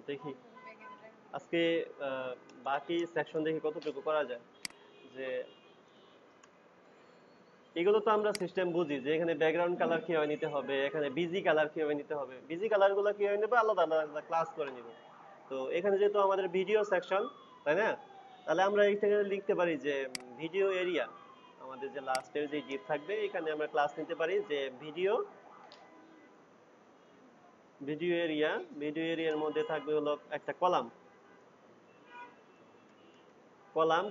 দেখি আজকে বাকি সেকশন দেখি কতটুকু করা যায়। যে এগুলো তো আমরা সিস্টেম বুঝি যে এখানে ব্যাকগ্রাউন্ড কালার কিভাবে নিতে হবে, এখানে বিজি কালার কিভাবে নিতে হবে, বিজি কালার গুলো কিভাবে নেবে আলাদা আলাদা ক্লাস করে নিব। তো এখানে যেহেতু আমাদের ভিডিও সেকশন, তাই না, তাহলে আমরা এখানে লিখতে পারি যে ভিডিও এরিয়া, আমাদের যে লাস্টের যে ডিপ থাকবে এখানে আমরা ক্লাস নিতে পারি যে ভিডিও ভিডিও এরিয়া। ভিডিও এরিয়ার মধ্যে থাকবে হলো একটা কলাম,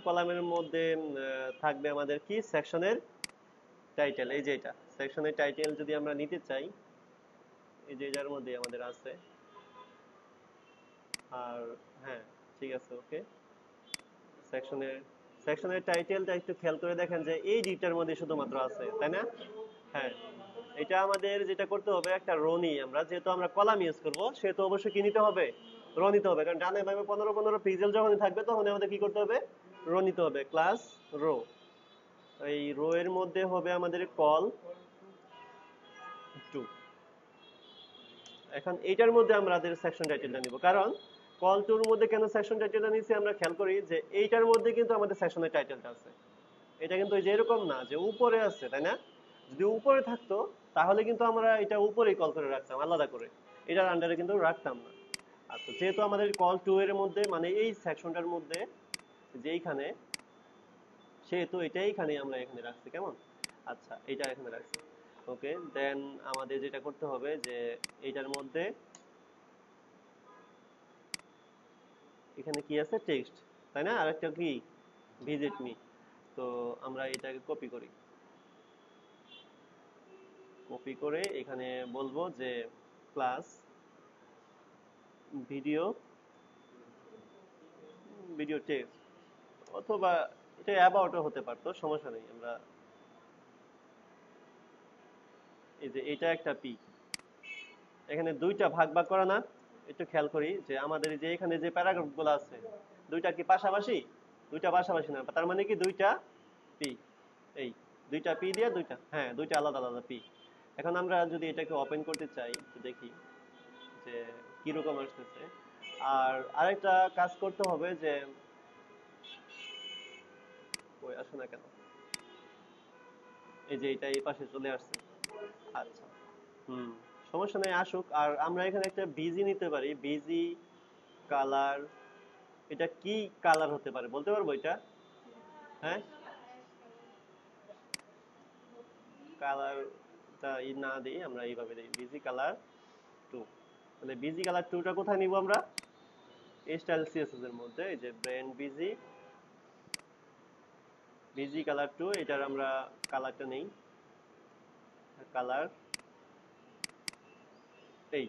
কলামের মধ্যে থাকবে আমাদের কি সেকশনের টাইটেল। এই যে এটা সেকশনের টাইটেল যদি আমরা নিতে চাই, এই যে এটার মধ্যে আমাদের আছে। আর হ্যাঁ, ঠিক আছে, ওকে। সেকশনের সেকশনের টাইটেলটা একটু খেয়াল করে দেখেন যে এই ডিটার মধ্যে শুধুমাত্র আছে, তাই না? হ্যাঁ, এটা আমাদের যেটা করতে হবে একটা রো নিয়ে, আমরা যেহেতু আমরা কলাম ইউজ করব সেহেতু অবশ্যই কি নিতে হবে, রো নিতে হবে। কারণ ডানে বামে 15 পিক্সেল যখন থাকবে তখন আমাদের কি করতে হবে, রো নিতে হবে, ক্লাস রো। এই রো এর মধ্যে হবে আমাদের কল টু। এখন এইটার মধ্যে আমরা আমাদের সেকশন টাইটেলটা নিব, কারণ কল টুর মধ্যে কেন সেকশন টাইটেলটা নিছি আমরা খেয়াল করি যে এইটার মধ্যে কিন্তু আমাদের সেকশনের টাইটেলটা আছে। এটা কিন্তু ওই যে এরকম না যে উপরে আছে, তাই না? যদি উপরে থাকতো তাহলে কিন্তু আমরা এটা উপরেই কল করে রাখতাম আলাদা করে, এটার আন্ডারে কিন্তু রাখতাম না। আচ্ছা, যেহেতু আমাদের কল টু এর মধ্যে মানে এই সেকশনটার মধ্যে যেইখানে, সেহেতু এটাই এখানে আমরা এখানে রাখছি, কেমন? আচ্ছা, এইটা এখানে রাখছি, ওকে। দেন আমাদের যেটা করতে হবে যে এইটার মধ্যে এখানে কি আছে, টেক্সট, তাই না? আরেকটা কি, ভিজিট মি। তো আমরা এটাকে কপি করি, কপি করে এখানে বলবো যে ক্লাস ভিডিও ভিডিও টেক্সট, অথবা এটা অ্যাবাউটও হতে পারতো, সমস্যা নেই। আমরা এই যে এটা একটা পি, এখানে দুইটা ভাগ ভাগ করা না, একটু খেয়াল করি যে আমাদের যে এখানে যে প্যারাগ্রাফ গুলো আছে দুইটা কি পাশাপাশি, দুইটা পাশাপাশি না, তার মানে কি দুইটা পি। এই দুইটা পি দিয়ে দুইটা, হ্যাঁ, দুইটা আলাদা আলাদা পি। এখন আমরা যদি এটাকে ওপেন করতে চাই তো দেখি যে কিরকম আসতেছে। আর আরেকটা কাজ করতে হবে যে ওই আসে না কেন, এই যে এটা এই পাশে চলে আসছে। আচ্ছা, হুম, সমস্যা নেই, আসুক। আর আমরা এখানে একটা বিজি নিতে পারি, বিজি কালার। এটা কি কালার হতে পারে বলতে পারবো এটা? হ্যাঁ, কালারটা না দিই, আমরা এইভাবে দিই বিজি কালার টু। তাহলে বিজি কালার টুটা কোথায় নিব আমরা, স্টাইল সিএসএস এর মধ্যে, এই যে brand B G, B G colour two, এটার আমরা কালারটা নেই, কালার এই,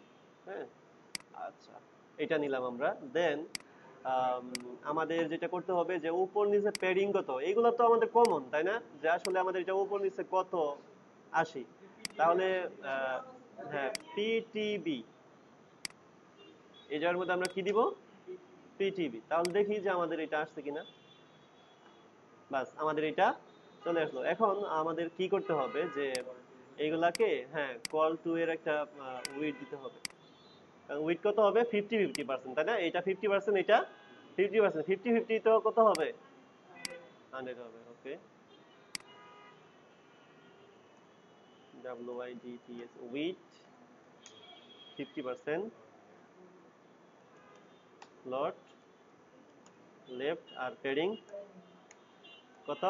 হ্যাঁ। আচ্ছা, এটা নিলাম আমরা। দেন আমাদের যেটা করতে হবে যে উপর নিচে প্যাডিং কত, এইগুলো তো আমাদের কমন, তাই না? যে আসলে আমাদের এটা উপর নিচে কত আসি, তাহলে হ্যাঁ, পিটিবি, এটার মধ্যে আমরা কি দিব, পিটিবি। তাহলে দেখি যে আমাদের এটা আসছে কিনা। বাস, আমাদের এটা চলে আসলো। এখন আমাদের কি করতে হবে যে এইগুলাকে, হ্যাঁ, কল টু এর একটা উইড দিতে হবে। উইড কত হবে, 50-50%, তাই না? এটা 50%, এটা 50%, 50-50 তো কত হবে, 100 হবে, ওকে। WIDTS উইড 50%, লট লেফট, আর প্যাডিং কত,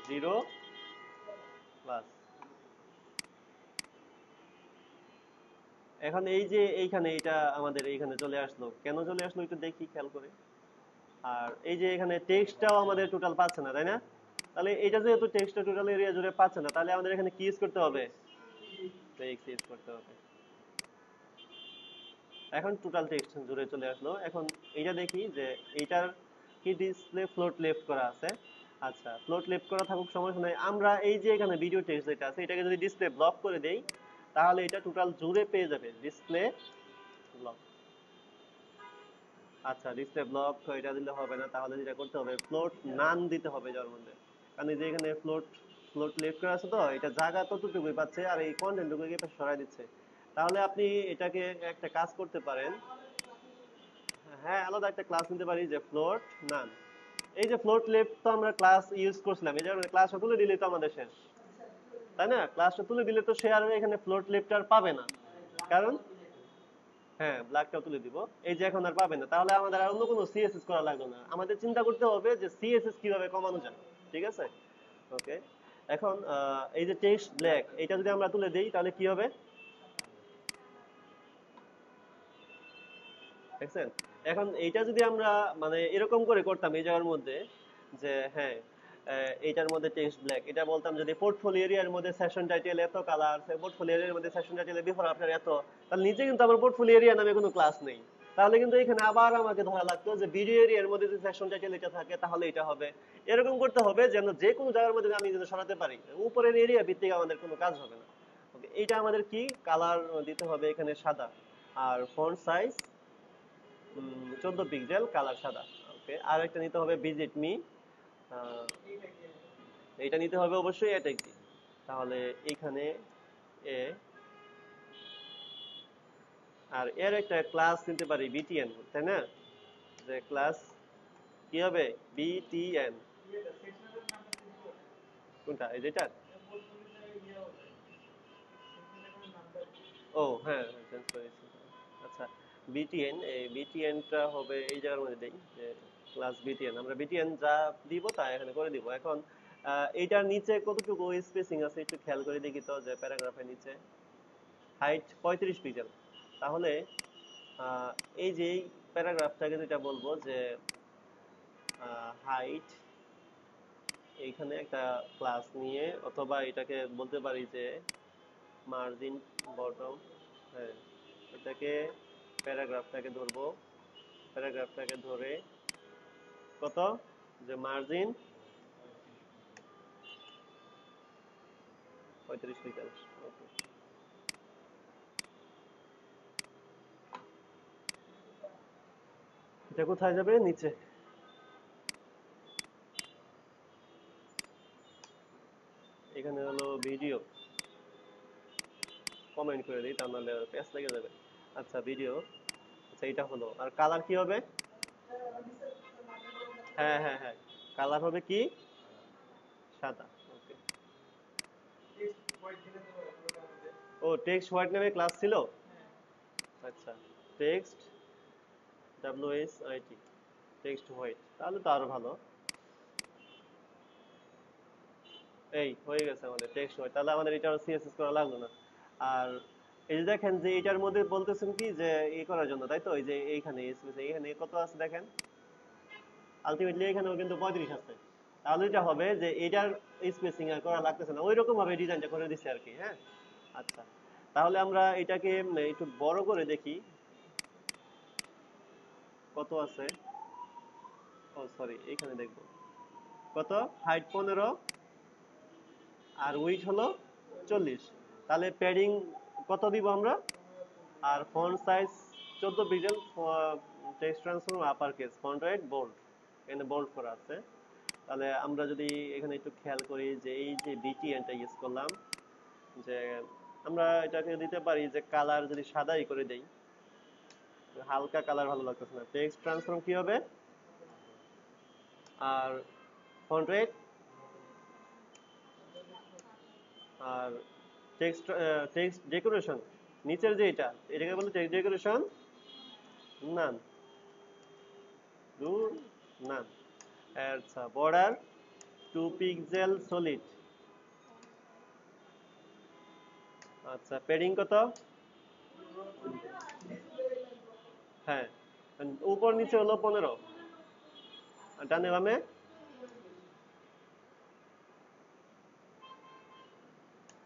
0 প্লাস। এখন এই যে এইখানে এটা আমাদের এইখানে চলে আসলো, কেন চলে আসলো একটু দেখি খেয়াল করে। আর এই যে এখানে টেক্সটটাও আমাদের টোটাল পাচ্ছে না, তাই না? তাহলে এটা যেহেতু টেক্সটটা টোটাল এরিয়া জুড়ে পাচ্ছে না, তাহলে আমাদের এখানে কি ইউজ করতে হবে, টেক্সট ইউজ করতে হবে। এখন টোটাল টেক্সট জুড়ে চলে আসলো। এখন এইটা দেখি যে এইটার কি ডিসপ্লে ফ্লোট লেফট করা আছে। আচ্ছা, ফ্লোট লেফট করা থাকুক, সমস্যা নাই। আমরা এই যে এখানে ভিডিও টেক্সট যেটা আছে এটাকে যদি ডিসপ্লে ব্লক করে দেই তাহলে এটা টোটাল জুড়ে পেয়ে যাবে ডিসপ্লে ব্লক। আচ্ছা, ডিসপ্লে ব্লক এটা দিলে হবে না, তাহলে যেটা করতে হবে ফ্লোট নান দিতে হবে যার মধ্যে। কারণ এই যে এখানে ফ্লোট ফ্লোট লেফট করা আছে তো এটা জায়গা ততটুকুই পাচ্ছে আর এই কন্টেন্টটুকুই সরাই দিচ্ছে। তাহলে আপনি এটাকে একটা কাজ করতে পারেন, হ্যাঁ আলাদা একটা ক্লাস নিতে পারি যে ফ্লোট নান। এই যে ফ্লোট লেফট তো আমরা ক্লাস ইউজ করছিলাম, এই জন্য ক্লাসটা তুলে দিলে তো আমাদের শেষ, তাই না? ক্লাসটা তুলে দিলে তো সে আর এখানে ফ্লোট লেফট আর পাবে না, কারণ হ্যাঁ ব্ল্যাকটাও তুলে দিব, এই যে এখন আর পাবে না। তাহলে আমাদের আর অন্য কোনো সিএসএস করা লাগবে না, আমাদের চিন্তা করতে হবে যে সিএসএস কিভাবে কমানো যায়। ঠিক আছে, ওকে। এখন এই যে টেক্সট ব্ল্যাক এটা যদি আমরা তুলে দিই তাহলে কি হবে দেখছেন? এখন এইটা যদি আমরা মানে এরকম করে করতাম এই জায়গার মধ্যে যে হ্যাঁ এইটার মধ্যে টেক্সট ব্ল্যাক, এটা বলতাম যদি পোর্টফোলিও এরিয়ার মধ্যে সেশন টাইটেল এত কালার, পোর্টফোলিও এরিয়ার মধ্যে সেশন টাইটেল বিফোর আফটার এত, তাহলে নিচে কিন্তু আমার পোর্টফোলিও এরিয়া নামে কোনো ক্লাস নেই। তাহলে কিন্তু এখানে আবার আমাকে ধরা লাগতো যে ভিডিও এরিয়ার মধ্যে যদি সেশন টাইটেল এটা থাকে তাহলে এটা হবে। এরকম করতে হবে যেন যে কোনো জায়গার মধ্যে আমি যেন সরাতে পারি, উপরের এরিয়া ভিত্তিক আমাদের কোনো কাজ হবে না। ওকে, এইটা আমাদের কি কালার দিতে হবে এখানে সাদা, আর ফন্ট সাইজ 14 পিক্সেল, কালার সাদা। ওকে, আর একটা নিতে হবে ভিজিট মি, এটা নিতে হবে অবশ্যই এটা কি, তাহলে এখানে এ, আর এর একটা ক্লাস নিতে পারি বিটিএন, তাই না? যে ক্লাস কি হবে বিটিএন, কোনটা এই যেটা? ও হ্যাঁ চেঞ্জ করেছি। আচ্ছা, বিটিএন, এই বিটিএনটা হবে এই জায়গার মধ্যে দেই যে ক্লাস বিটিএন, আমরা বিটিএন যা দিব তা এখানে করে দিব। এখন এইটার নিচে কতটুকু স্পেসিং আছে একটু খেয়াল করে দেখি তো, যে প্যারাগ্রাফের নিচে হাইট 35 পিক্সেল। তাহলে আহ, এই যে এই প্যারাগ্রাফটাকে যেটা বলবো যে হাইট, এইখানে একটা ক্লাস নিয়ে, অথবা এটাকে বলতে পারি যে মার্জিন বটম, হ্যাঁ এটাকে প্যারাগ্রাফটাকে ধরবো, প্যারাগ্রাফটাকে ধরে কত যে মার্জিন 35 পিক্সেল। ওকে, এটা কোথায় যাবে নিচে, এখানে হলো ভিডিও, কমেন্ট করে দিই তা নাহলে পেজ লেগে যাবে। আচ্ছা ভিডিও, আচ্ছা এটা হলো, আর কালার কি হবে? হ্যাঁ হ্যাঁ হ্যাঁ, কালার হবে কি সাদা। ওকে, ও টেক্সট হোয়াইট নামে ক্লাস ছিল। আচ্ছা, টেক্সট WSIT, টেক্সট হোয়াইট, তাহলে তো আরো ভালো। এই হয়ে গেছে আমাদের টেক্সট হোয়াইট, তাহলে আমাদের এটা সিএসএস করা লাগলো না। আর এই যে দেখেন যে এটার মধ্যে বলতেছেন কি যে এই করার জন্য, তাই তো? এই যে এইখানে স্পেস এইখানে কত আছে দেখেন, আলটিমেটলি এখানেও কিন্তু 35 আছে। তাহলে এটা হবে যে এটার স্পেসিং আর করা লাগতেছে না, ওই রকম ভাবে ডিজাইনটা করে দিচ্ছে আর কি। হ্যাঁ, আচ্ছা, তাহলে আমরা এটাকে একটু বড় করে দেখি কত আছে। ও সরি, এইখানে দেখবো কত, হাইট 15 আর উইডথ হলো 40। তাহলে প্যাডিং কত দিব আমরা, আর font size 14 pixel, text transform upper case, font weight bold, এখানে বোল্ড করা আছে। তাহলে আমরা যদি এখানে একটু খেয়াল করি যে এই যে বিটিএনটা ইউজ করলাম, যে আমরা এটাকে দিতে পারি যে কালার যদি সাদাই করে দেই, হালকা কালার ভালো লাগতেছে না, টেক্সট ট্রান্সফর্ম কি হবে, আর ফন্ট রেট, আর টেক্সট টেক্সট ডেকোরেশন নিচের যে এটাকে বলে টেক্সট ডেকোরেশন নান, দূর নান। আচ্ছা, বর্ডার 2 পিক্সেল সলিড। আচ্ছা, প্যাডিং কত? হ্যাঁ, উপর নিচে হলো 15, আর ডানে বামে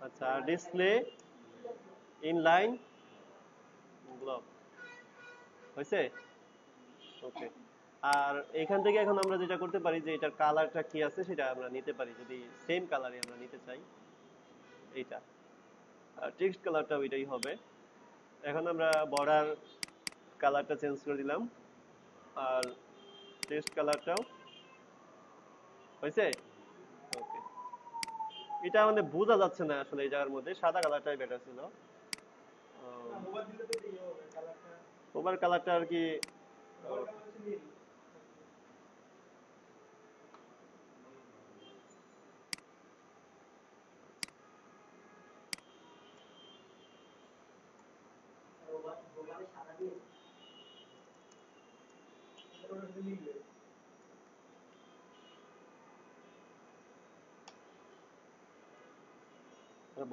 আচ্ছা, আর ডিসপ্লে ইনলাইন ব্লক হয়েছে। ওকে, আর এখান থেকে এখন আমরা যেটা করতে পারি যে এটার কালারটা কি আছে সেটা আমরা নিতে পারি, যদি সেম কালারই আমরা নিতে চাই এইটা, আর টেক্সট কালারটাও এটাই হবে। এখন আমরা বর্ডার কালারটা চেঞ্জ করে দিলাম, আর টেক্সট কালারটাও হয়েছে। ওকে, এটা মানে বোঝা যাচ্ছে না আসলে এই জায়গার মধ্যে, সাদা কালারটাই বেটার ছিল। ওভার কালারটা আর কি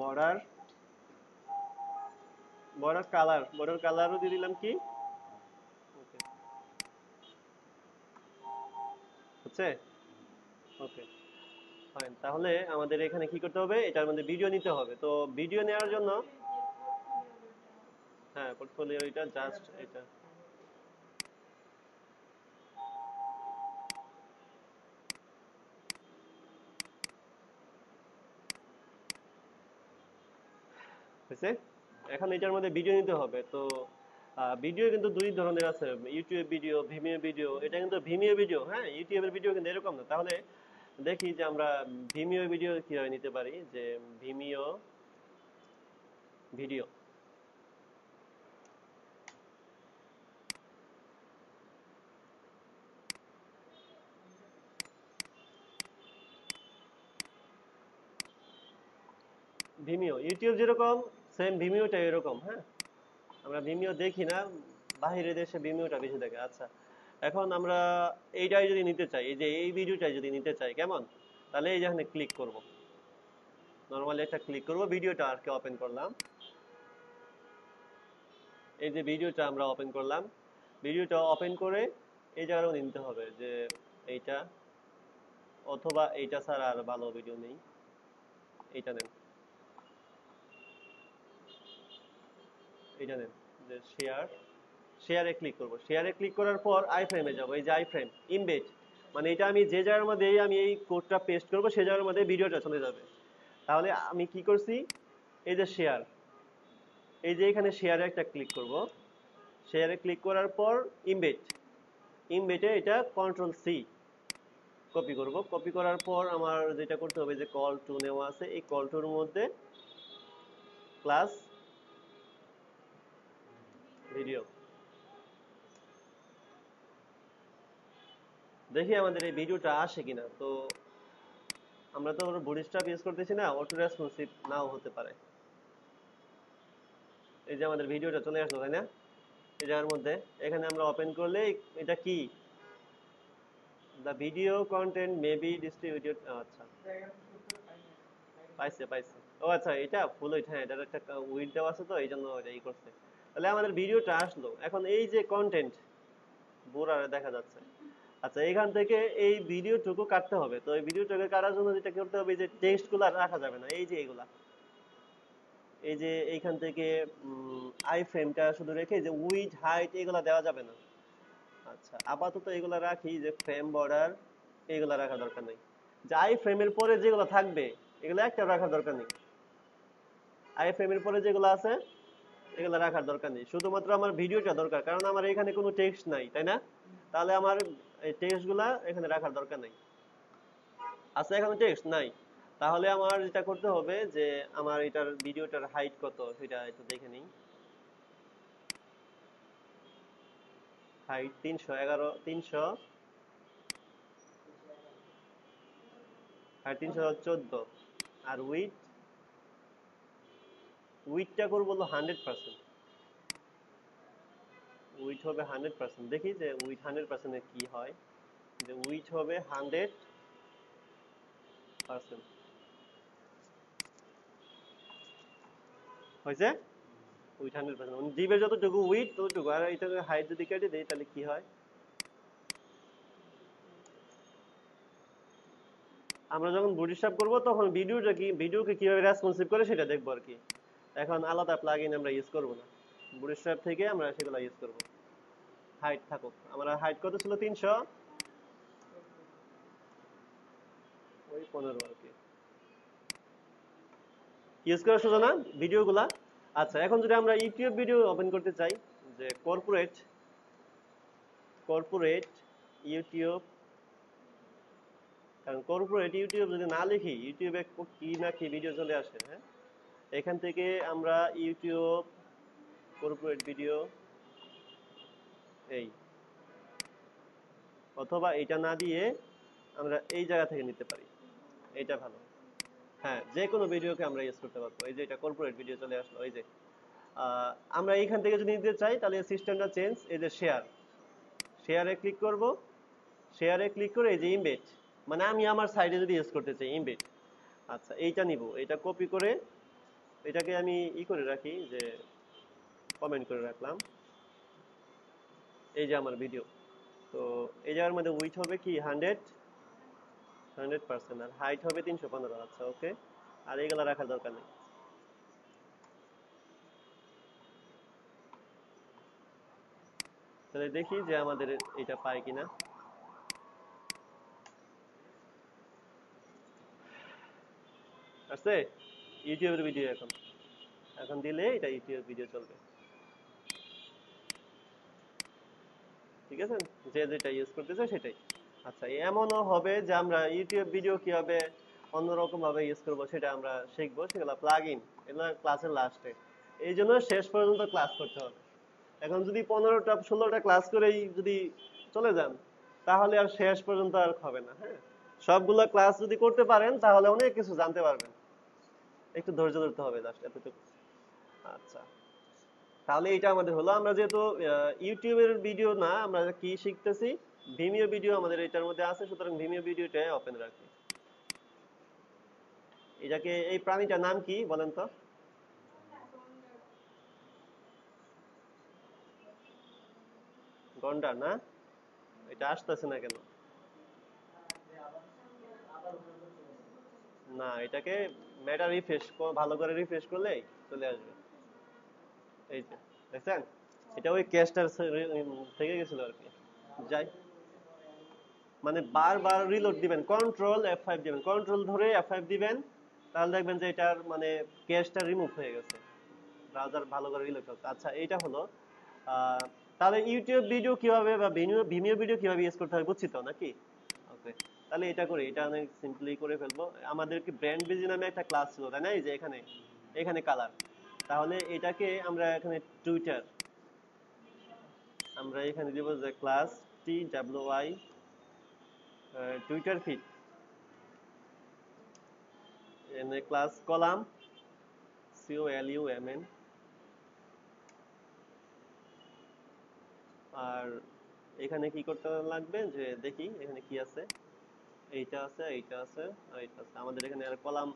বর্ডার বর্ডার কালারও দিয়ে দিলাম কি ওকে হচ্ছে ওকে ফাইন। তাহলে আমাদের এখানে কি করতে হবে, এটার মধ্যে ভিডিও নিতে হবে। তো ভিডিও নেওয়ার জন্য হ্যাঁ পোর্টফোলিও এটা জাস্ট এটা হয়েছে। এখন এটার মধ্যে ভিডিও নিতে হবে। তো ভিডিও কিন্তু দুই ধরনের আছে, ইউটিউব ভিডিও, ভিমিও ভিডিও। এটা কিন্তু ভিমিও ভিডিও, হ্যাঁ ইউটিউবের ভিডিও কিন্তু এরকম না। তাহলে দেখি যে আমরা ভিমিও ভিডিও কিভাবে নিতে পারি, যে ভিমিও ভিডিও ভিমিও ইউটিউব যেরকম সেম ভিমিওটা এরকম। হ্যাঁ আমরা ভিমিও দেখি না, বাহিরের দেশে ভিমিওটা বেশি দেখে। আচ্ছা এখন আমরা এইটাই যদি নিতে চাই, এই যে এই ভিডিওটাই যদি নিতে চাই কেমন, তাহলে এই যে এখানে ক্লিক করব, নরমালি একটা ক্লিক করব, ভিডিওটা আর কি ওপেন করলাম। এই যে ভিডিওটা আমরা ওপেন করলাম, ভিডিওটা ওপেন করে এই জায়গাটাও নিতে হবে যে এইটা, অথবা এইটা ছাড়া আর ভালো ভিডিও নেই, এইটা নেন, এইটা নেন, যে শেয়ারে ক্লিক করব। শেয়ারে ক্লিক করার পর আই ফ্রেমে যাব, এই যে আই ফ্রেম ইমবেড, মানে এটা আমি যে জায়গার মধ্যে আমি এই কোডটা পেস্ট করব সেই জায়গার মধ্যে ভিডিওটা চলে যাবে। তাহলে আমি কি করছি, এই যে শেয়ার, এই যে এখানে শেয়ারে একটা ক্লিক করব, শেয়ারে ক্লিক করার পর ইমবেড, ইমবেডে এটা কন্ট্রোল সি কপি করব। কপি করার পর আমার যেটা করতে হবে, যে কল টু নেওয়া আছে, এই কল টুর মধ্যে ক্লাস ভিডিও, দেখি আমাদের এই ভিডিওটা আসে কিনা। তো আমরা তো বুটস্ট্র্যাপ ইউজ করতেছি না, অটো রেসপন্সিভ নাও হতে পারে। এই যে আমাদের ভিডিওটা চলে আসলো তাই না, এই জায়গার মধ্যে। এখানে আমরা ওপেন করলে এটা কি, the video content may be distributed. আচ্ছা পাইছে পাইছে, ও আচ্ছা এটা ফুল ওইটা, হ্যাঁ এটার একটা উইড দেওয়া আছে তো এই জন্য এটা ই করছে। তাহলে আমাদের ভিডিওটা আসলো। এখন এই যে কন্টেন্ট বোরারে দেখা যাচ্ছে। আচ্ছা এখান থেকে এই ভিডিওটুকু কাটতে হবে। তো এই ভিডিওটুকু কাটার জন্য যেটা করতে হবে, যে টেক্সটগুলো রাখা যাবে না, এই যে এগুলা, এই যে এইখান থেকে আই ফ্রেমটা শুধু রেখে যে উইড হাইট এগুলা দেওয়া যাবে না। আচ্ছা আপাতত এগুলা রাখি, যে ফ্রেম বর্ডার এগুলা রাখা দরকার নেই। যে আই ফ্রেমের পরে যেগুলো থাকবে এগুলো একটা রাখার দরকার নেই, আই ফ্রেমের পরে যেগুলো আছে এগুলো রাখার দরকার নেই। শুধুমাত্র আমার ভিডিওটা দরকার, কারণ আমার এখানে কোনো টেক্সট নাই তাই না, তাহলে আমার এই টেক্সটগুলা এখানে রাখার দরকার নেই। আচ্ছা এখানে টেক্সট নাই, তাহলে আমার যেটা করতে হবে, যে আমার এটার ভিডিওটার হাইট কত সেটা একটু দেখে নিই। হাইট 311, 300, হাইট 314, আর উইডটা করবো হলো 100%, উইড হবে 100%। দেখি যে উইড 100% এর কি হয়, যে উইড হবে 100%। হয়েছে উইড 100%, মানে জিভের যতটুকু উইড ততটুকু। আর এটাকে হাইট যদি কেটে দেই তাহলে কি হয়, আমরা যখন বুটস্ট্র্যাপ করব তখন ভিডিওকে কিভাবে রেসপন্সিভ করে সেটা দেখবো আর কি। এখন আলাদা প্লাগইন আমরা ইউজ করব না, বুটস্ট্র্যাপ থেকে আমরা সেগুলো ইউজ করব। হাইট থাকুক, আমরা হাইট কত ছিল 300, ওই 15 আর কি ইউজ করার সোজা না ভিডিওগুলা। আচ্ছা এখন যদি আমরা ইউটিউব ভিডিও ওপেন করতে চাই, যে কর্পোরেট ইউটিউব, কারণ কর্পোরেট ইউটিউব যদি না লিখি ইউটিউবে কি না কি ভিডিও চলে আসে। হ্যাঁ এখান থেকে আমরা ইউটিউব কর্পোরেট ভিডিও এই, অথবা এটা না দিয়ে আমরা এই জায়গা থেকে নিতে পারি, এটা ভালো। হ্যাঁ, যে কোনো ভিডিওকে আমরা ইউজ করতে পারবো। এই যে এটা কর্পোরেট ভিডিও চলে আসলো। এই যে আমরা এইখান থেকে যদি নিতে চাই তাহলে সিস্টেমটা চেঞ্জ। এই যে শেয়ারে ক্লিক করব, শেয়ারে ক্লিক করে এই যে ইমবেড, মানে আমি আমার সাইডে যদি ইউজ করতে চাই ইমবেড। আচ্ছা, এইটা নিব, এটা কপি করে এটাকে আমি করে রাখি, যে কমেন্ট করে রাখলাম। এই যে আমার ভিডিও, তো এই জায়গার মধ্যে উইথ হবে কি 100%, আর হাইট হবে 315। আচ্ছা ওকে, আর এইগুলা রাখার দরকার নেই। তাহলে দেখি যে আমাদের এটা পায় কিনা। আসছে ইউটিউবের ভিডিও, এখন এখন দিলে এটা ইউটিউব ভিডিও চলবে। ঠিক আছে, যে যেটা ইউজ করতেছে সেটাই। আচ্ছা, এমনও হবে যে আমরা ইউটিউব ভিডিও কিভাবে অন্যরকম ভাবে ইউজ করবো সেটা আমরা শিখবো, সেগুলো প্লাগইন, এগুলো ক্লাসের লাস্টে। এই জন্য শেষ পর্যন্ত ক্লাস করতে হবে। এখন যদি 15টা 16টা ক্লাস করেই যদি চলে যান তাহলে আর শেষ পর্যন্ত আর হবে না। হ্যাঁ, সবগুলো ক্লাস যদি করতে পারেন তাহলে অনেক কিছু জানতে পারবেন। একটু ধৈর্য ধরতে হবে, জাস্ট এতটুকু। আচ্ছা, তাহলে এটা আমাদের হলো। আমরা যেহেতু ইউটিউবের ভিডিও না, আমরা কি শিখতেছি, ভিমিও ভিডিও আমাদের এটার মধ্যে আছে, সুতরাং ভিমিও ভিডিওটা ওপেন রাখি। এটাকে, এই প্রাণীটার নাম কি বলেন তো? গন্ডার না? এটা আসতেছে না কেন? না, এটাকে মেটা রিফ্রেশ, ভালো করে রিফ্রেশ করলেই চলে আসবে। এই যে দেখছেন, এটা ওই ক্যাশটার থেকে গেছিল আর কি। যাই, মানে বারবার রিলোড দিবেন, কন্ট্রোল F5 দিবেন, কন্ট্রোল ধরে F5 দিবেন, তাহলে দেখবেন যে এটার মানে ক্যাশটা রিমুভ হয়ে গেছে, ব্রাউজার ভালো করে রিলোড করতে। আচ্ছা, এইটা হলো। তাহলে ইউটিউব ভিডিও কিভাবে বা ভিমিও ভিডিও কিভাবে ইউজ করতে হয় বুঝছি তো নাকি? ওকে, তাহলে এটা করি, এটা অনেক সিম্পলি করে ফেলবো। আমাদের কি ব্র্যান্ড বিজি নামে একটা ক্লাস ছিল তাই না? এই যে এখানে, এখানে কালার। তাহলে এটাকে আমরা এখানে টুইটার, আমরা এখানে দিব যে ক্লাস TWI টুইটার ফিড, এখানে ক্লাস কলাম COLUMN, আর এখানে কি করতে লাগবে যে দেখি এখানে কি আছে। এইটা আছে, এইটা আছে, আর এইটা আছে। আমাদের এখানে আর কলাম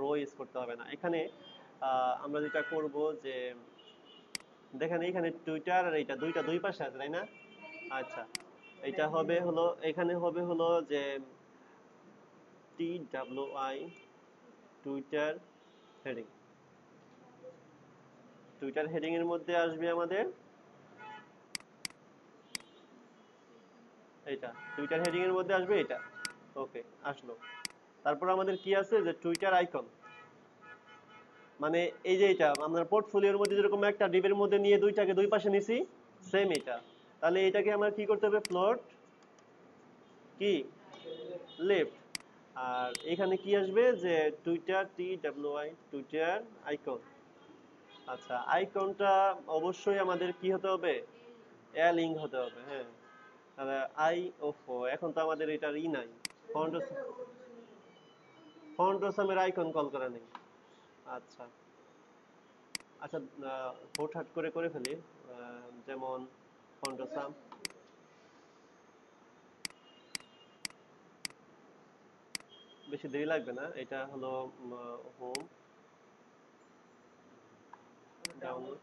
রো ইউজ করতে হবে না। এখানে আমরা যেটা করব যে দেখেন এখানে টুইটার আর এইটা দুইটা দুই পাশে আছে তাই না? আচ্ছা, এটা হবে হলো, এখানে হবে হলো যে TWI Twitter heading, Twitter heading এর মধ্যে আসবে আমাদের এইটা, টুইটার হেডিং এর মধ্যে আসবে এটা। ওকে, আসলো। তারপর আমাদের কি আছে যে টুইটার আইকন, মানে এই যে এটা আমরা পোর্টফোলিওর মধ্যে যেরকম একটা ডিবের মধ্যে নিয়ে দুইটাকে দুই পাশে নিছি, সেম এটা। তাহলে এটাকে আমার কি করতে হবে, ফ্লোট কি লেফট, আর এখানে কি আসবে যে টুইটার TWI টুইটার আইকন। আচ্ছা, আইকনটা অবশ্যই আমাদের কি হতে হবে, লিঙ্ক হতে হবে। হ্যাঁ, তাহলে এখন তো আমাদের এটার নাই, ফন্টসামের আইকন কল করা নেই। আচ্ছা আচ্ছা, হুটহাট করে করে ফেলি, যেমন ফন্টসাম, বেশি দেরি লাগবে না। এটা হলো হোম ডাউনলোড,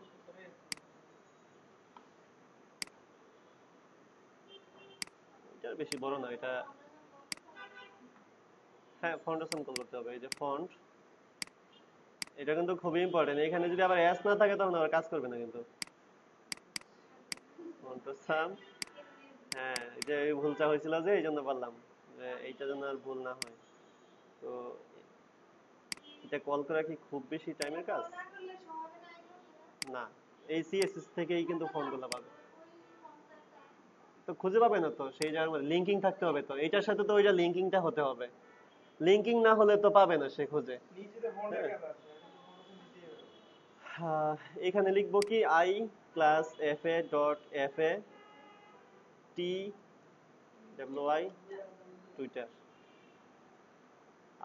এটা বেশি বড় না এটা। হ্যাঁ, ফন্টসাম কল করতে হবে। এই যে ফন্ট, এটা কিন্তু খুবই ইম্পর্টেন্ট। এখানে যদি আবার এস না থাকে তখন আবার কাজ করবে না কিন্তু। ফন্টসাম, হ্যাঁ, এই যে এই ভুলটা হয়েছিল যে এই জন্য বললাম যে এইটা যেন আর ভুল না হয়। তো এটা কল করা কি খুব বেশি টাইমের কাজ না, এই CSS থেকেই কিন্তু ফন্টগুলো পাবে। তো খুঁজে পাবে না তো, সেই জায়গার মধ্যে লিঙ্কিং থাকতে হবে, তো এটার সাথে তো ওইটা লিঙ্কিংটা হতে হবে। লিঙ্কিং না হলে তো পাবে না সে খুঁজে। হ্যাঁ। এখানে লিখবো কি I class fa dot fa t wi Twitter.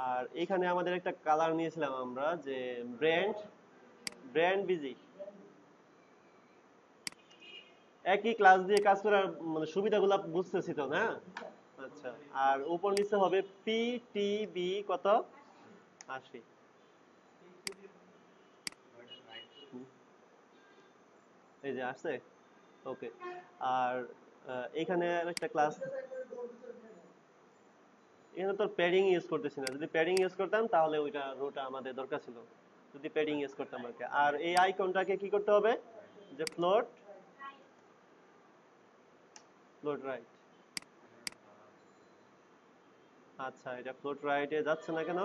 আর এখানে আমাদের একটা কালার নিয়েছিলাম আমরা যে ব্র্যান্ড বিজি। একই ক্লাস দিয়ে কাজ করার মানে সুবিধাগুলো বুঝতেছি তো না? আচ্ছা, আর উপর নিচে হবে পিটিবি কত 80। এই যে আসছে, ওকে। আর এখানে একটা ক্লাস, এখানে তো প্যাডিং ইউজ করতেছি না, যদি প্যাডিং ইউজ করতাম তাহলে ওইটা রোটা আমাদের দরকার ছিল, যদি প্যাডিং ইউজ করতাম আর কি। আর এই আইকনটাকে কি করতে হবে, যে ফ্লোট রাইট। আচ্ছা, এটা ফ্লোট রাইটে যাচ্ছে না কেন?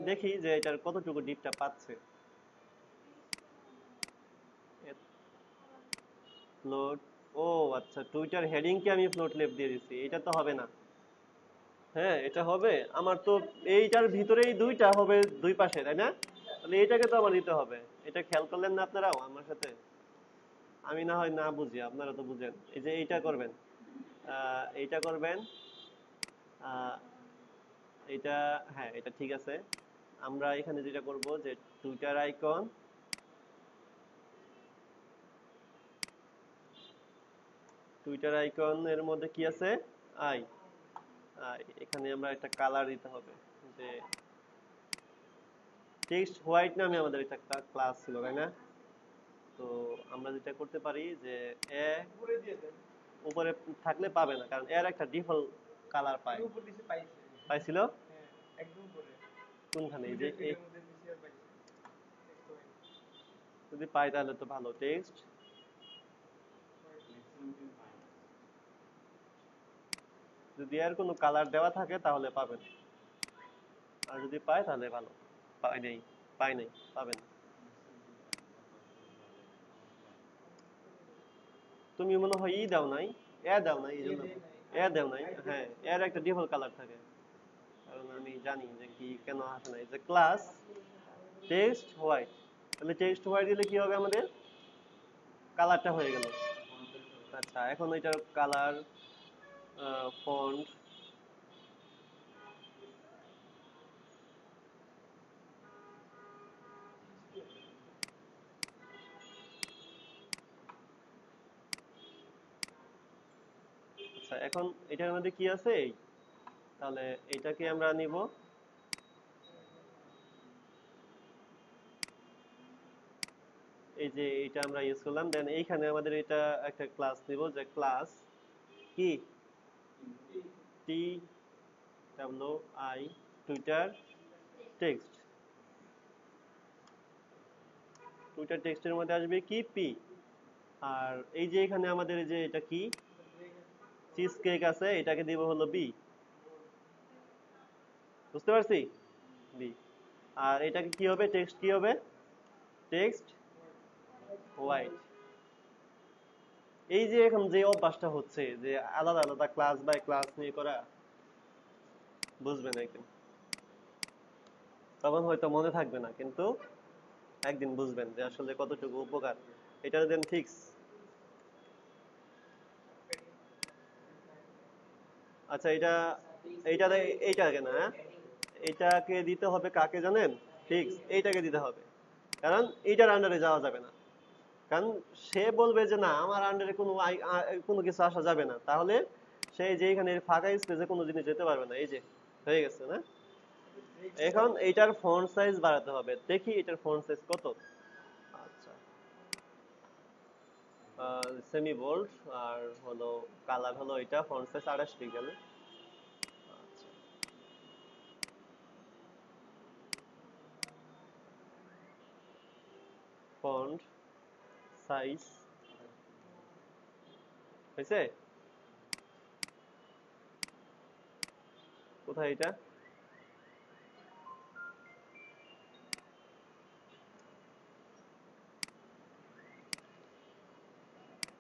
দেখি যে এটার কতটুকু ডিপটা পাচ্ছে। ফ্লোট, ও আচ্ছা, টুইটার হেডিংকে আমি ফ্লোট লেফট দিয়ে দিচ্ছি, এটা তো হবে না। হ্যাঁ, এটা হবে আমার তো, এইটার ভিতরেই দুইটা হবে দুই পাশে, তাই না? তাহলে এটাকে তো আমার দিতে হবে। এটা খেয়াল করলেন না আপনারাও আমার সাথে? আমি না হয় না বুঝি, আপনারা তো বুঝেন। এই যে এইটা করবেন, এইটা করবেন, আহ, এটা, হ্যাঁ এটা ঠিক আছে। আমরা এখানে যেটা করব যে টুইটার আইকন, টুইটার আইকনের মধ্যে কি আছে, আই। এখানে আমরা একটা কালার দিতে হবে, যে টেক্সট হোয়াইট নামে আমাদের একটা ক্লাস ছিল, তাই না? তো আমরা যেটা করতে পারি যে এ উপরে থাকলে পাবে না, কারণ এর একটা ডিফল্ট কালার পায়। পাইছিল কোনখানে, এই যে যদি পাই তাহলে তো ভালো। টেক্সট যদি এর কোনো কালার দেওয়া থাকে তাহলে পাবেন, আর যদি পায় তাহলে ভালো। পাই নাই, পাবেন। তুমি মনে হয় ই দাও নাই, এ দাও নাই, এই জন্য এ দাও নাই। হ্যাঁ, এর একটা ডিফল্ট কালার থাকে, কারণ আমি জানি যে কি কেন আসে নাই। যে ক্লাস টেক্সট হোয়াইট, তাহলে টেক্সট হোয়াইট দিলে কি হবে, আমাদের কালারটা হয়ে গেল। আচ্ছা, এখন এটার কালার, ফন্ট, আচ্ছা এখন এটার মধ্যে কি আছে, তাহলে এটাকে আমরা নিব, এই যে এটা আমরা ইউজ করলাম। দেন এইখানে আমাদের এটা একটা ক্লাস নিব, যে ক্লাস কি T W I Twitter text. Twitter টেক্সটের মধ্যে আসবে কি পি। আর এই যে এখানে আমাদের যে এটা কি চিজ কেক আছে, এটাকে দিব হলো বি। বুঝতে পারছি, বি। আর এটাকে কি হবে, টেক্সট কি হবে, টেক্সট হোয়াইট। এই যে এখন যে অভ্যাসটা হচ্ছে যে আলাদা আলাদা ক্লাস বাই ক্লাস নিয়ে করা, বুঝবেন একদিন, তখন হয়তো মনে থাকবে না, কিন্তু একদিন বুঝবেন যে আসলে কতটুকু উপকার। এটা দেন ফিক্স। আচ্ছা, এইটা কেন, হ্যাঁ এটাকে দিতে হবে কাকে জানেন, ফিক্স এইটাকে দিতে হবে, কারণ এইটার আন্ডারে যাওয়া যাবে না। কারণ সে বলবে যে না, আমার আন্ডারে কোনো কিছু আসা যাবে না, তাহলে সে যে এখানে ফাঁকা স্পেসে কোনো জিনিস যেতে পারবে না। এই যে হয়ে গেছে না? এখন এইটার ফন্ট সাইজ বাড়াতে হবে, দেখি এটার ফন্ট সাইজ কত। আচ্ছা, সেমি বোল্ড, আর হলো কালার হলো এটা, ফন্ট সাইজ 28 পিক্সেল। আচ্ছা, ফন্ট সাইজ হয়েছে, কোথায় এটা,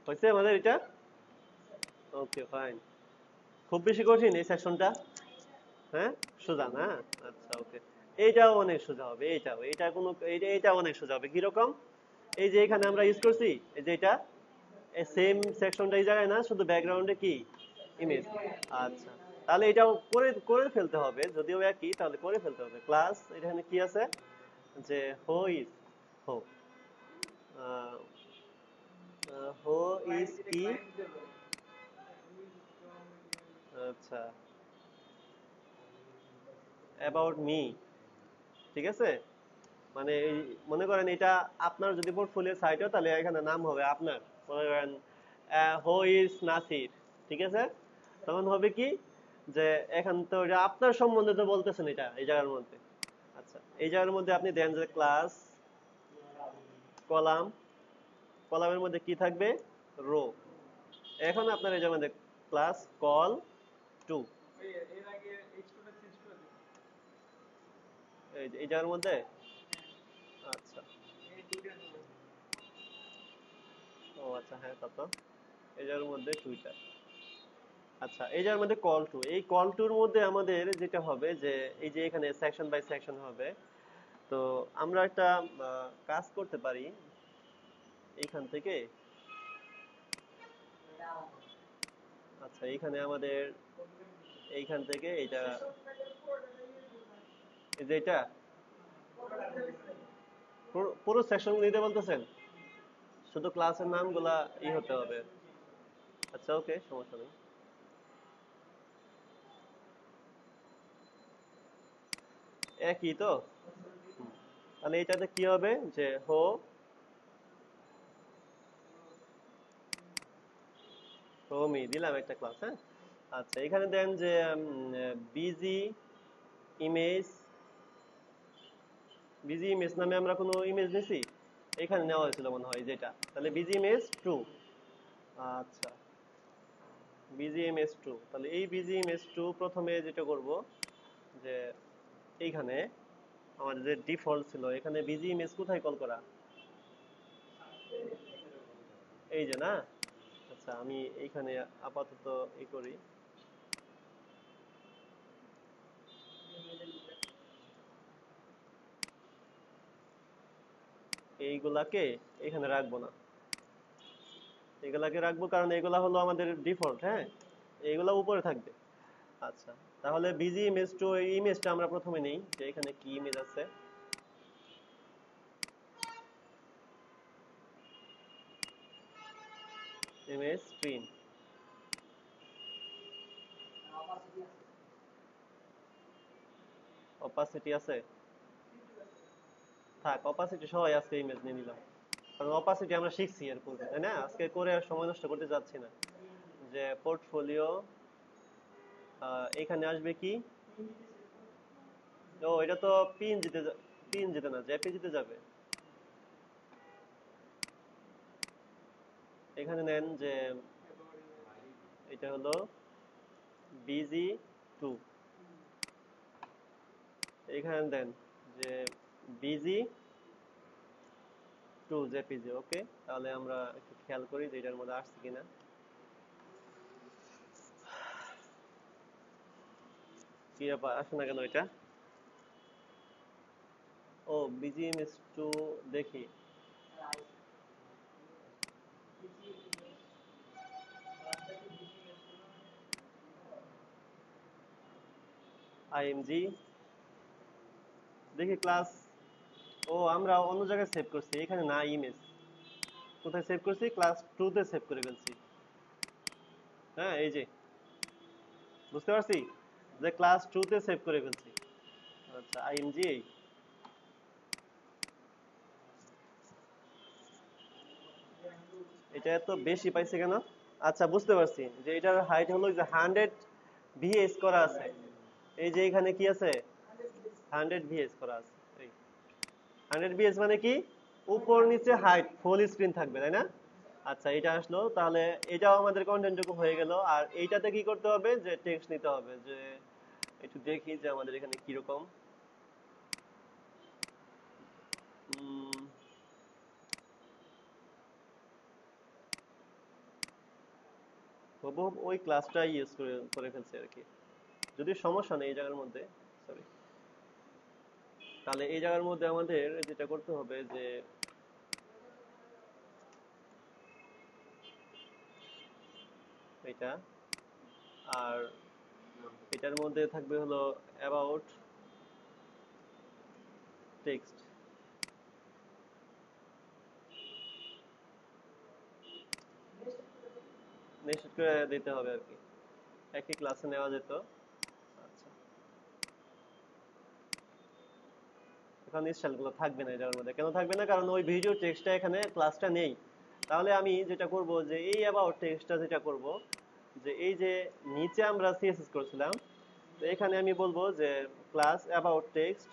হয়েছে আমাদের এটা। Okay fine. খুব বেশি কঠিন এই সেকশনটা? হ্যাঁ, সোজা না? আচ্ছা ওকে। এইটাও অনেক সোজা হবে, এটা কোনো এটা অনেক সোজা হবে। কিরকম? এই যে এখানে আমরা ইউজ করছি, এই যে এটা সেম সেকশনটা এই জায়গায় না, শুধু ব্যাকগ্রাউন্ডে কি ইমেজ। আচ্ছা, তাহলে এটাও করে করে ফেলতে হবে, যদিও একই, তাহলে করে ফেলতে হবে। ক্লাস এখানে কি আছে, যে হো ইজ, হো হো ইজ কি, আচ্ছা, অ্যাবাউট মি, ঠিক আছে। মানে এই মনে করেন এটা আপনার যদি পোর্টফোলিও সাইট হয়, তাহলে এখানে নাম হবে আপনার, মনে করেন হো ইজ নাসির, ঠিক আছে। তখন হবে কি, যে এখন তো এটা আপনার সম্বন্ধে তো বলতেছেন এটা এই জায়গার মধ্যে। আচ্ছা, এই জায়গার মধ্যে আপনি দেন যে ক্লাস কলাম, কলামের মধ্যে কি থাকবে, রো। এখন আপনার এই জায়গার মধ্যে ক্লাস কল টু, এই জায়গার মধ্যে। আচ্ছা, ও আচ্ছা, হ্যাঁ, তারপর এই জায়গার মধ্যে টুইটার। আচ্ছা, এই জায়গার মধ্যে কল টু, এই কল টুর মধ্যে আমাদের যেটা হবে, যে এই যে এখানে সেকশন বাই সেকশন হবে। তো আমরা একটা কাজ করতে পারি এইখান থেকে। আচ্ছা, এইখানে আমাদের এইখান থেকে এইটা, এই যে এটা পুরো সেকশন নিতে বলতেছেন, শুধু ক্লাসের নামগুলা হতে হবে। আচ্ছা, ওকে, সমস্যা নেই। একই তো। হুম। তাহলে এটাতে কি হবে, যে হো, হোমি দিলাম একটা ক্লাস, হ্যাঁ। আচ্ছা, এখানে দেন যে বিজি ইমেজ, বিজি ইমেজ নামে আমরা কোনো ইমেজ নিছি, এখানে নেওয়া হয়েছিল মনে হয় যেটা, তাহলে বিজি ইমেজ ট্রু। আচ্ছা, বিজি ইমেজ ট্রু, তাহলে এই বিজি ইমেজ ট্রু প্রথমে যেটা করব, যে এইখানে আমাদের যে ডিফল্ট ছিল, এখানে বিজি ইমেজ কোথায় কল করা, এই যে না। আচ্ছা, আমি এইখানে আপাতত এই করি, এইগুলাকে এখানে রাখবো না, এগুলাকে রাখবো কারণ এগুলা হলো আমাদের ডিফল্ট, হ্যাঁ, এইগুলা উপরে থাকবে। আচ্ছা, তাহলে বিজি ইমেজ টু, এই ইমেজটা আমরা প্রথমে নেই, যে এখানে কি ইমেজ আছে, ইমেজ স্ক্রিন, অপাসিটি আছে, থাক, অপাসিটি সবাই আজকে ইমেজ নিয়ে নিলাম, কারণ অপাসিটি আমরা শিখছি এর পূর্বে, তাই না, আজকে করে আর সময় নষ্ট করতে যাচ্ছি না। যে পোর্টফোলিও, এখানে আসবে কি, ও এটা তো পিএনজিতে, পিএনজিতে না, জেপিজিতে যাবে। এখানে নেন যে এটা হলো বিজি টু, এখানে দেন যে বিজি টু জেপিজি, ওকে। তাহলে আমরা একটু খেয়াল করি যে এটার মধ্যে আসছে কিনা, কি ব্যাপার আসে না কেন এটা। ও বিজিএমএস টু, দেখি, আইএমজি, দেখি ক্লাস, ও আমরা অন্য জায়গায় সেভ করছি, এখানে না ইমেজ, কোথায় সেভ করছি, ক্লাস টু তে সেভ করে ফেলছি। হ্যাঁ, এই যে বুঝতে পারছি, যে ক্লাস টু তে সেভ করে ফেলছি। আচ্ছা, আইএমজি, এটা এত বেশি পাইছে কেন। আচ্ছা, বুঝতে পারছি, যে এটার হাইট হলো যে 100 ভিএস করা আছে, এই যে এখানে কি আছে, 100 ভিএস করা আছে, এই 100 ভিএস মানে কি, উপর নিচে হাইট ফুল স্ক্রিন থাকবে, তাই না। আচ্ছা, এটা আসলো, তাহলে এটাও আমাদের কন্টেন্টটুকু হয়ে গেল। আর এইটাতে কি করতে হবে, যে টেক্সট নিতে হবে, যে একটু দেখি যে আমাদের এখানে কিরকম। উম, হুবহু ওই ক্লাসটাই ইউজ করে করে ফেলছে আর কি, যদি সমস্যা নেই এই জায়গার মধ্যে, সরি। তাহলে এই জায়গার মধ্যে আমাদের যেটা করতে হবে যে এটা, আর এটার মধ্যে থাকবে হলো অ্যাবাউট টেক্সট। নিশ্চিত করে দিতে হবে আর কি, একই ক্লাসে নেওয়া যেত। আচ্ছা, এখন স্টাইলগুলো থাকবে না এই জায়গার মধ্যে। কেন থাকবে না? কারণ ওই ভিডিও টেক্সটটা এখানে ক্লাসটা নেই। তাহলে আমি যেটা করব যে এই অ্যাবাউট টেক্সটটা যেটা করব যে এই যে নিচে আমরা সিএসএস করছিলাম, তো এখানে আমি বলবো যে ক্লাস অ্যাবাউট টেক্সট,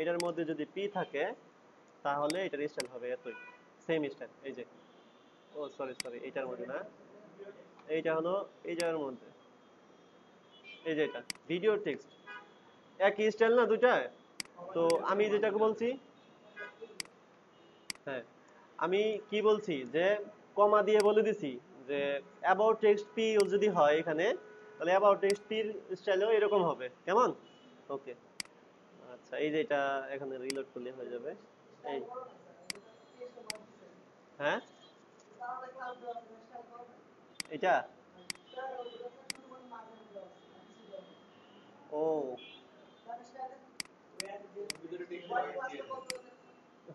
এটার মধ্যে যদি পি থাকে তাহলে এটার স্টাইল হবে এতই, সেম স্টাইল। এই যে, ও সরি সরি, এইটার মধ্যে না, এইটা হলো এই জায়গার মধ্যে, এই যে এটা ভিডিও টেক্সট, একই স্টাইল না দুইটা? তো আমি যেটাকে বলছি, হ্যাঁ, আমি কি বলছি যে কমা দিয়ে বলে দিছি যে অ্যাবাউট টেক্সট পি যদি হয় এখানে, তাহলে অ্যাবাউট টেক্সট পির স্টাইলও এরকম হবে। কেমন? ওকে। আচ্ছা, এই যে এটা এখানে রিলোড করলে হয়ে যাবে। এই, হ্যাঁ, এটা, ও,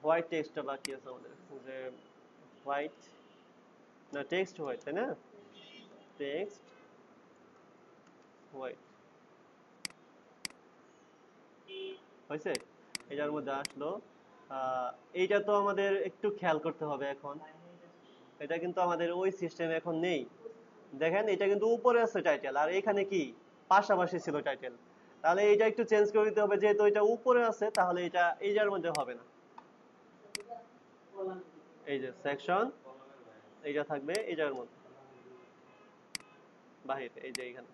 হোয়াইট টেক্সটটা বাকি আছে আমাদের, যে হোয়াইট, না টেক্সট হোয়াইট, তাই না? টেক্সট হোয়াইট হয়েছে, এটার মধ্যে আসলো। এইটা তো আমাদের একটু খেয়াল করতে হবে এখন, এটা কিন্তু আমাদের ওই সিস্টেমে এখন নেই। দেখেন এটা কিন্তু উপরে আছে টাইটেল, আর এখানে কি পাশাপাশি ছিল টাইটেল। তাহলে এইটা একটু চেঞ্জ করে দিতে হবে, যেহেতু এটা উপরে আছে তাহলে এটা এইটার মধ্যে হবে না। এই যে সেকশন, এইটা থাকবে এইটার মধ্যে বাহিরে, এই যে এখানে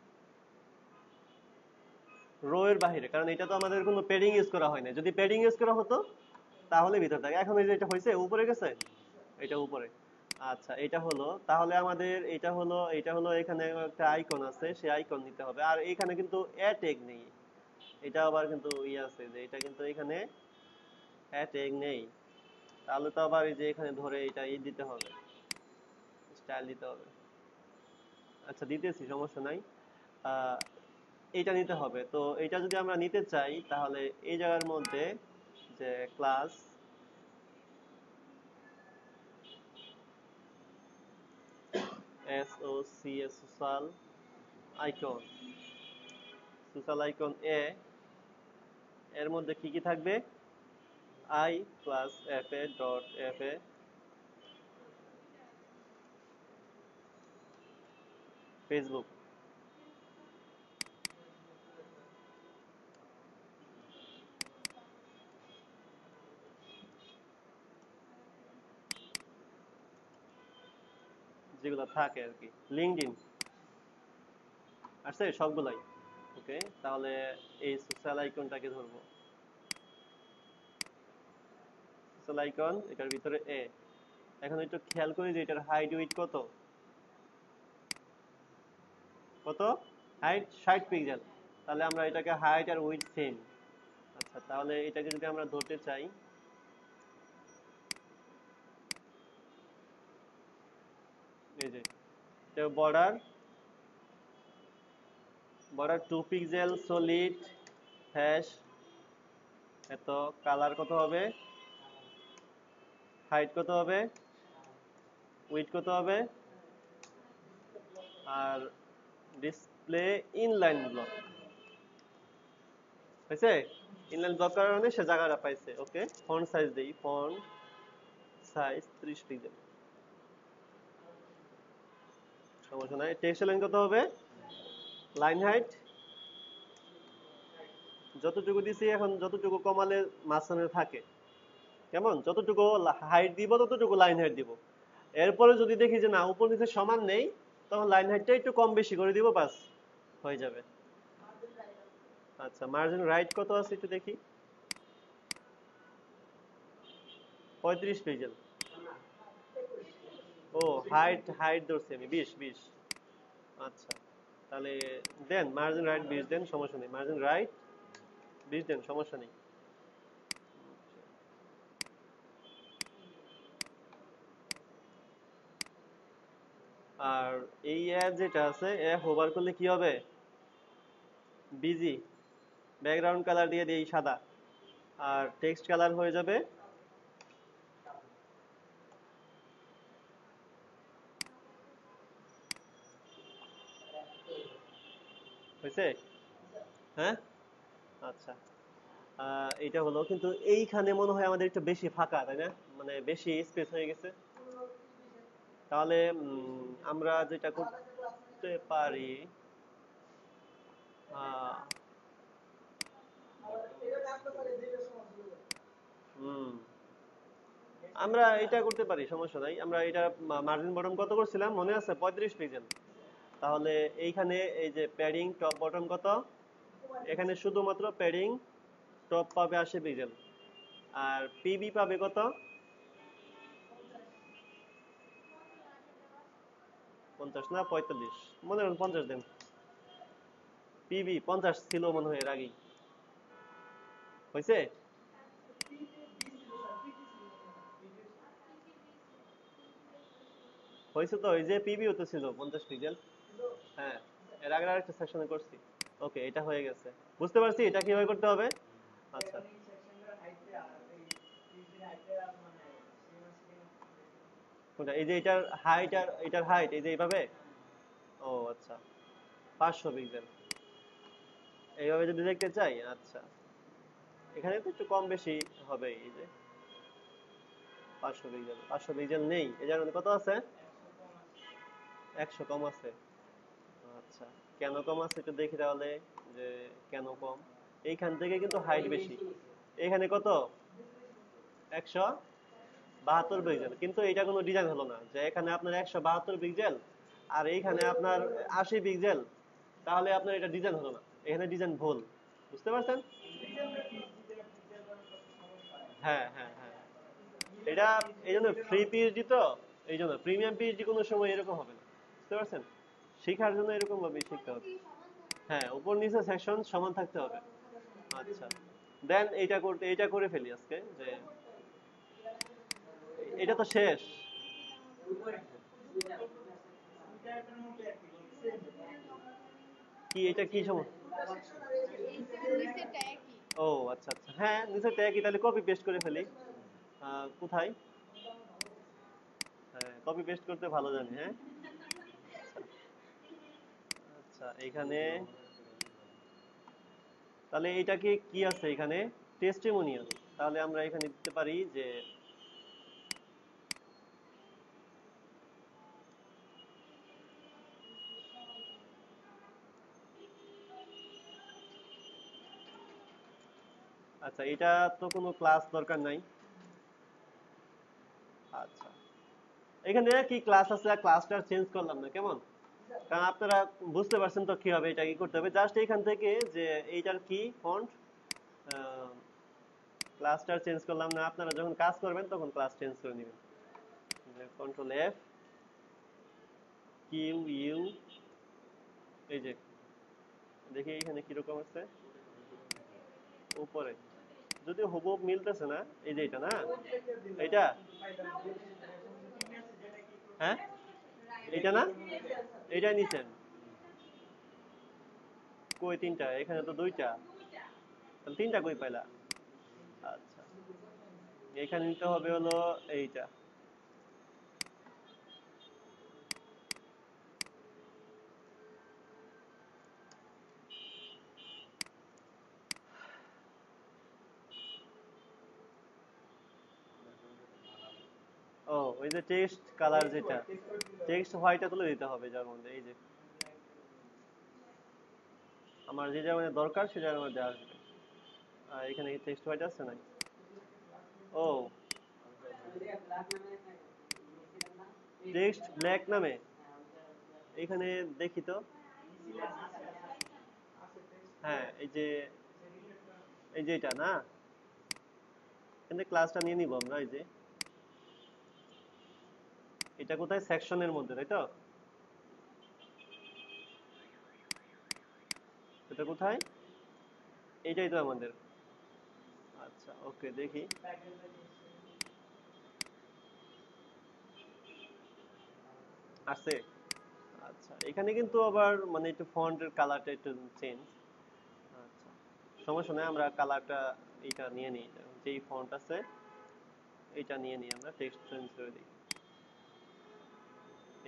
রো এর বাহিরে, কারণ এটা তো আমাদের কোনো প্যাডিং ইউজ করা হয় না। যদি প্যাডিং ইউজ করা হতো তাহলে ভিতরে থাকে। এখন এই যে এটা হয়েছে উপরে গেছে, এটা উপরে। আচ্ছা, এটা হলো, তাহলে আমাদের এটা হলো এখানে একটা আইকন আছে, সেই আইকন নিতে হবে। আর এখানে কিন্তু ট্যাগ নেই, এটা আবার কিন্তু আছে যে এটা কিন্তু এখানে ট্যাগ নেই। তাহলে তো আবার এই যে এখানে ধরে এটা দিতে হবে, স্টাইল দিতে হবে। আচ্ছা, দিতেছি, সমস্যা নাই। আহ, এইটা নিতে হবে। তো এটা যদি আমরা নিতে চাই তাহলে এই জায়গার মধ্যে যে class SOCS, social icon, social icon এর মধ্যে কি কি থাকবে? I plus FA dot FA Facebook, যেগুলো থাকে আর কি, লিঙ্কডইন আসছে সবগুলাই। ওকে, তাহলে এই সোশ্যাল আইকনটাকে ধরবো, সোশ্যাল আইকন এটার ভিতরে এখন একটু খেয়াল করি যে এটার হাইট উইডথ কত, কত হাইট 60 পিক্সেল। তাহলে আমরা এটাকে হাইট আর উইডথ সেম। আচ্ছা, তাহলে এটাকে যদি আমরা ধরতে চাই, এই যে এটা border, border 2 pixel solid hash এত, কালার কত হবে, হাইট কত হবে, উইডথ কত হবে, আর ডিসপ্লে ইনলাইন ব্লক হয়েছে। ইনলাইন ব্লক করার কারণে সে জায়গাটা পাইছে। ওকে, ফন্ট সাইজ দেই, ফন্ট সাইজ 30 পিক্সেল, সমস্যা নাই। টেক্সট লাইন কত হবে, লাইন হাইট যতটুকু দিছি, এখন যতটুকু কমালে মাঝখানে থাকে, কেমন, যতটুকু হাইট দিব ততটুকু লাইন হাইট দিব। এরপরে যদি দেখি যে না উপর নিচে সমান নেই, তখন লাইন হাইটটা একটু কম বেশি করে দিব, বাস হয়ে যাবে। আচ্ছা, মার্জিন রাইট কত আছে একটু দেখি, 35 পিক্সেল। ও, হাইট হাইট ধরছি আমি 20। আচ্ছা, তাহলে দেন মার্জিন রাইট 20 দেন, সমস্যা নেই। মার্জিন রাইট 20 দেন, সমস্যা নেই। আর এই অ্যাড যেটা আছে হোভার করলে কি হবে, বিজি ব্যাকগ্রাউন্ড কালার দিয়ে দিই সাদা, আর টেক্সট কালার হয়ে যাবে হয়েছে। হ্যাঁ আচ্ছা, এইটা হলো, কিন্তু এইখানে মনে হয় আমাদের একটু বেশি ফাঁকা তাই না, মানে বেশি স্পেস হয়ে গেছে। তাহলে আমরা যেটা করতে পারি, আহ, হুম আমরা এটা করতে পারি, সমস্যা নাই। আমরা এটা মার্জিন বটম কত করছিলাম মনে আছে, 35 পিক্সেল। তাহলে এইখানে এই যে প্যাডিং টপ বটম কত, এখানে শুধুমাত্র প্যাডিং টপ পাবে 80 পিক্সেল, আর পিবি পাবে কত, 50 না 45, মনে হয় 50 দেন। পিবি 50 ছিল মনে হয় এর আগেই, হয়েছে। হয়েছে তো, ওই যে পিবিও তো ছিল 50 পিক্সেল। হ্যাঁ, এর আগের আরেকটা সেকশনে করছি। ওকে, এটা হয়ে গেছে, বুঝতে পারছি এটা কিভাবে করতে হবে। আচ্ছা, কোনটা, এই যে এটার হাইট আর এটার হাইট এই যে এইভাবে। ও আচ্ছা, 500 পিক্সেল এইভাবে যদি দেখতে চাই, আচ্ছা এখানে তো একটু কম বেশি হবে, এই যে 500 পিক্সেল, 500 পিক্সেল নেই, এই জায়গার মধ্যে কত আছে, 100 কম আছে। আচ্ছা, কেন কম আছে একটু দেখি তাহলে, যে কেন কম, এইখান থেকে কিন্তু হাইট বেশি, এখানে কত, 172 পিক্সেল, কিন্তু এটা কোনো ডিজাইন হলো না, যে এখানে আপনার 172 পিক্সেল আর এইখানে আপনার 80 পিক্সেল, তাহলে আপনার এটা ডিজাইন হলো না, এখানে ডিজাইন ভুল, বুঝতে পারছেন। হ্যাঁ হ্যাঁ হ্যাঁ, এটা এই জন্য ফ্রি পিএইচডি তো, এই জন্য প্রিমিয়াম পিএইচডি কোনো সময় এরকম হবে না, বুঝতে পারছেন, শেখার জন্য এরকম ভাবে শিখতে হবে। হ্যাঁ, উপর নিচে সেকশন সমান থাকতে হবে। আচ্ছা, দেন এইটা করতে, এইটা করে ফেলি আজকে, যে এটা তো শেষ। কি এটা কি সমস্যা, ও আচ্ছা আচ্ছা, হ্যাঁ নিচে ট্যাগ, তাহলে কপি পেস্ট করে ফেলি। কোথায়, হ্যাঁ কপি পেস্ট করতে ভালো জানি, হ্যাঁ। আচ্ছা এখানে, তাহলে এটা কি কি আছে এখানে, টেস্টিমোনিয়াল, তাহলে আমরা এখানে দিতে পারি যে, আচ্ছা এটা তো কোনো ক্লাস দরকার নাই। আচ্ছা, এখানে কি ক্লাস আছে, ক্লাসটা চেঞ্জ করলাম না কেমন, কারণ আপনারা বুঝতে পারছেন তো কিভাবে এটা কি করতে হবে, জাস্ট এখান থেকে যে এইটার কি ফন্ট, ক্লাসটা চেঞ্জ করলাম না, আপনারা যখন কাজ করবেন তখন ক্লাস চেঞ্জ করে নেবেন, কন্ট্রোল এফ, কিউ ইউ, এই যে দেখি এখানে কিরকম আছে, উপরে যদিও হুবহু মিলতেছে না, এই যে এটা না, এটা, হ্যাঁ এটা না, এটা নিছেন, কই তিনটা, এখানে তো দুইটা, তাহলে তিনটা কই পাইলা। আচ্ছা, এখানে নিতে হবে হলো এইটা। ও, ওই যে টেক্সট কালার যেটা, টেক্সট হোয়াইটটা তুলে দিতে হবে, যার মধ্যে এই যে আমার যে জায়গায় দরকার সে জায়গার মধ্যে আসবে। আর এখানে টেক্সট হোয়াইট আছে নাই, ও টেক্সট ব্ল্যাক নামে, এখানে দেখি তো, হ্যাঁ এই যে এটা না, এখানে ক্লাসটা নিয়ে নিব আমরা, এই যে এটা কোথায়, সেকশনের মধ্যে তাই তো, এটা কোথায়, এইটাই তো আমাদের। আচ্ছা ওকে, দেখি, আসছে, আচ্ছা এখানে কিন্তু আবার মানে একটু ফন্টের কালারটা একটু চেঞ্জ। আচ্ছা সমস্যা নাই, আমরা কালারটা এইটা নিয়ে নিই, যেই ফন্ট আছে এইটা নিয়ে নিই, আমরা টেক্সট চেঞ্জ করে দিই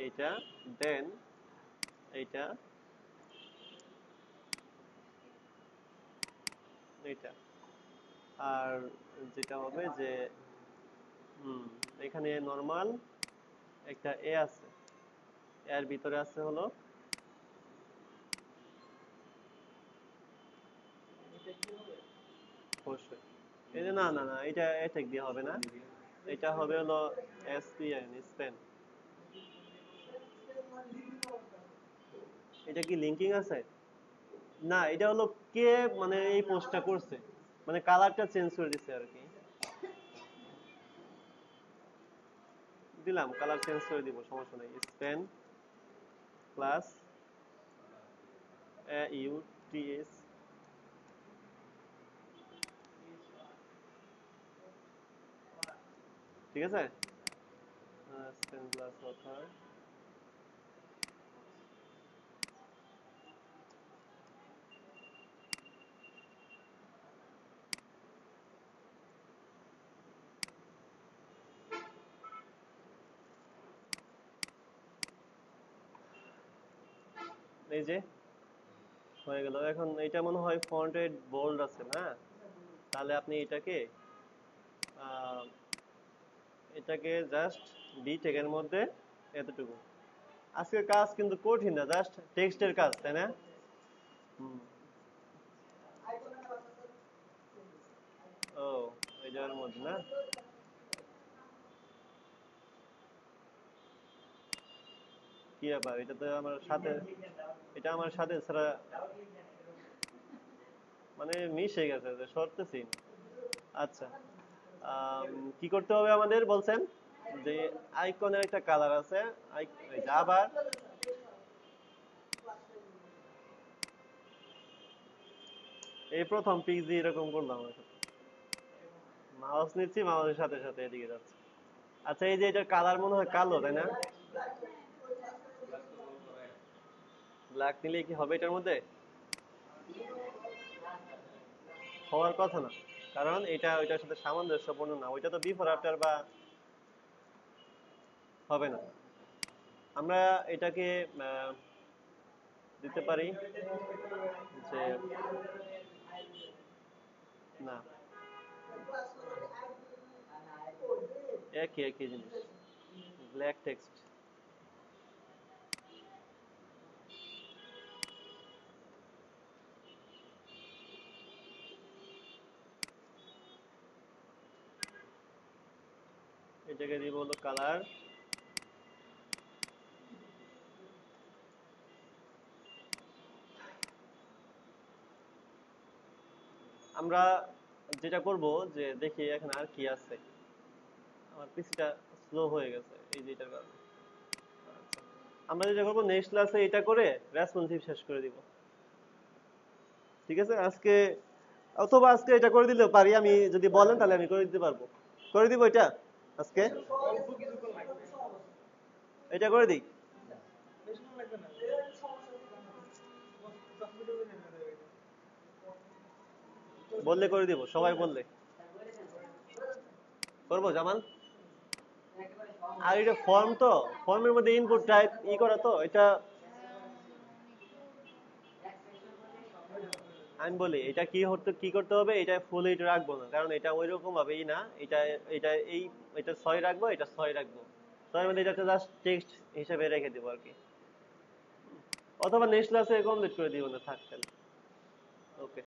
এইটা, দেন এইটা, এইটা। আর যেটা হবে যে হুম এখানে নরমাল একটা এ আছে, এর ভিতরে আছে হলো অবশ্যই এই যে না না না এটা এটেক দিয়ে হবে না, এটা হবে হলো এসপিএন স্পেন। এটা কি লিঙ্কিং আছে? না এটা হলো কে মানে এই পোস্টটা করছে, মানে কালারটা চেঞ্জ করে দিছে আর কি। দিলাম কালার চেঞ্জ করে দিব, সমস্যা নাই। স্পেন প্লাস ইউটিএস, ঠিক আছে। স্পেন প্লাস অথার, এই যে হয়ে গেল। এখন এটা মনে হয় ফন্টেড বোল্ড আছে না, তাহলে আপনি এটাকে আহ, এটাকে জাস্ট ডি টেকের মধ্যে এতটুকু। আজকের কাজ কিন্তু কঠিন না, জাস্ট টেক্সটের কাজ, তাই না? হুম। ও এই জায়গার মধ্যে না, কি ব্যাপার, এটা তো আমার সাথে, এটা আমার সাথে ছাড়া মানে মিশে গেছে, সরতেছি। আচ্ছা কি করতে হবে আমাদের বলছেন যে আইকনের একটা কালার আছে, এই যে আবার এই প্রথম পিজি এরকম করলাম আমার সাথে, মাউস নিচ্ছি মাউসের সাথে সাথে এদিকে যাচ্ছে। আচ্ছা এই যে এটার কালার মনে হয় কালো, তাই না? ব্ল্যাক নিলে কি হবে এটার মধ্যে? হওয়ার কথা না, কারণ এটা ওইটার সাথে সামঞ্জস্যপূর্ণ না, ওইটা তো বিফোর আফটার বা হবে না। আমরা এটাকে দিতে পারি যে না, একই একই জিনিস, ব্ল্যাক টেক্সট। এটাকে দিব হলো কালার। আমরা যেটা করব যে দেখি এখানে আর কি আছে, আমার পিসিটা স্লো হয়ে গেছে এই যে এটার কারণে। আচ্ছা আমরা যেটা করবো নেক্সট ক্লাসে এটা করে রেসপন্সিভ শেষ করে দিব, ঠিক আছে? আজকে অথবা আজকে এটা করে দিলেও পারি, আমি যদি বলেন তাহলে আমি করে দিতে পারবো। করে দিব এটা আজকে, এটা করে দিই। বললে করে দিব, সবাই বললে করবো জামাল। আর এটা ফর্ম, তো ফর্মের মধ্যে ইনপুট টাইপ করা, তো এটা আমি বলি এটা কি হতে কি করতে হবে, এটা ফুল এইট রাখবো না, কারণ এটা ওই রকম ভাবেই না, এটা এটা এই এটা 6 রাখবো, এটা 6 রাখবো, তার মধ্যে এটা জাস্ট টেক্সট হিসেবে রেখে দেবো আর কি। অথবা নেক্সট ক্লাসে কমপ্লিট করে দিব না, থাক তাহলে। ওকে।